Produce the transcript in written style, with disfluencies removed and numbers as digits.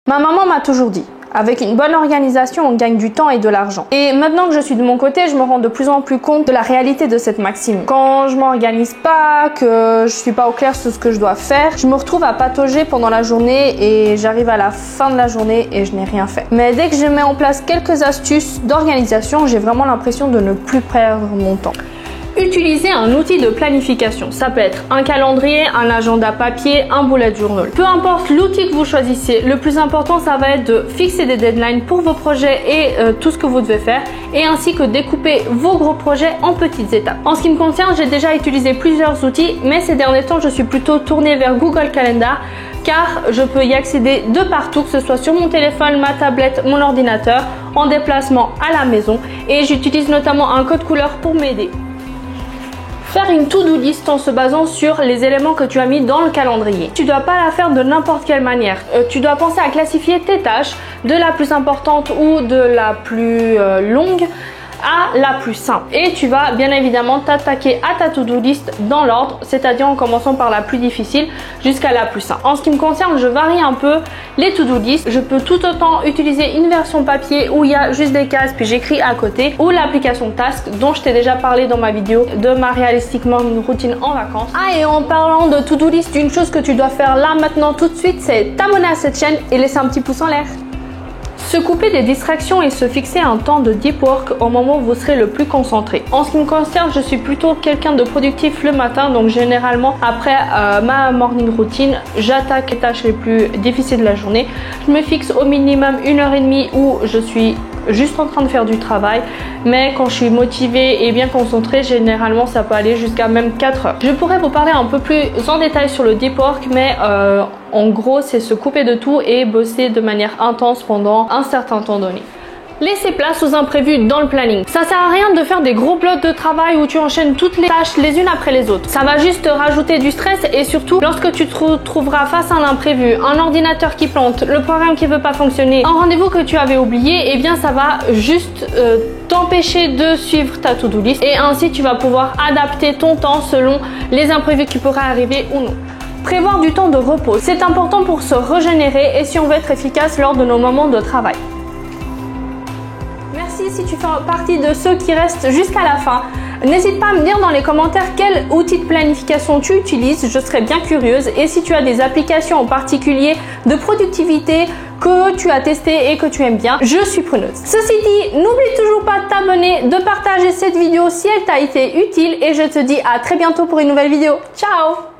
Ma maman m'a toujours dit, avec une bonne organisation, on gagne du temps et de l'argent. Et maintenant que je suis de mon côté, je me rends de plus en plus compte de la réalité de cette maxime. Quand je m'organise pas, que je suis pas au clair sur ce que je dois faire, je me retrouve à patauger pendant la journée et j'arrive à la fin de la journée et je n'ai rien fait. Mais dès que je mets en place quelques astuces d'organisation, j'ai vraiment l'impression de ne plus perdre mon temps. Utilisez un outil de planification. Ça peut être un calendrier, un agenda papier, un bullet journal. Peu importe l'outil que vous choisissez, le plus important, ça va être de fixer des deadlines pour vos projets et tout ce que vous devez faire, et ainsi que découper vos gros projets en petites étapes. En ce qui me concerne, j'ai déjà utilisé plusieurs outils, mais ces derniers temps, je suis plutôt tournée vers Google Calendar, car je peux y accéder de partout, que ce soit sur mon téléphone, ma tablette, mon ordinateur, en déplacement à la maison, et j'utilise notamment un code couleur pour m'aider. Faire une to-do list en se basant sur les éléments que tu as mis dans le calendrier. Tu ne dois pas la faire de n'importe quelle manière. Tu dois penser à classifier tes tâches de la plus importante ou de la plus longue à la plus simple. Et tu vas bien évidemment t'attaquer à ta to-do list dans l'ordre, c'est-à-dire en commençant par la plus difficile jusqu'à la plus simple. En ce qui me concerne, je varie un peu les to-do list. Je peux tout autant utiliser une version papier où il y a juste des cases puis j'écris à côté, ou l'application Task dont je t'ai déjà parlé dans ma vidéo de ma réalistiquement une routine en vacances. Ah, et en parlant de to-do list, une chose que tu dois faire là maintenant tout de suite, c'est t'abonner à cette chaîne et laisser un petit pouce en l'air. Se couper des distractions et se fixer un temps de deep work au moment où vous serez le plus concentré. En ce qui me concerne, je suis plutôt quelqu'un de productif le matin, donc généralement après ma morning routine, j'attaque les tâches les plus difficiles de la journée. Je me fixe au minimum 1h30 où je suis juste en train de faire du travail, mais quand je suis motivée et bien concentrée, généralement ça peut aller jusqu'à même 4 heures. Je pourrais vous parler un peu plus en détail sur le deep work, mais en gros c'est se couper de tout et bosser de manière intense pendant un certain temps donné. Laissez place aux imprévus dans le planning. Ça sert à rien de faire des gros blocs de travail où tu enchaînes toutes les tâches les unes après les autres. Ça va juste te rajouter du stress, et surtout lorsque tu te retrouveras face à un imprévu, un ordinateur qui plante, le programme qui veut pas fonctionner, un rendez-vous que tu avais oublié, et bien ça va juste t'empêcher de suivre ta to-do list, et ainsi tu vas pouvoir adapter ton temps selon les imprévus qui pourraient arriver ou non. Prévoir du temps de repos, c'est important pour se régénérer et si on veut être efficace lors de nos moments de travail. Merci si tu fais partie de ceux qui restent jusqu'à la fin. N'hésite pas à me dire dans les commentaires quel outil de planification tu utilises, je serais bien curieuse. Et si tu as des applications en particulier de productivité que tu as testé et que tu aimes bien, je suis preneuse. Ceci dit, n'oublie toujours pas de t'abonner, de partager cette vidéo si elle t'a été utile, et je te dis à très bientôt pour une nouvelle vidéo. Ciao!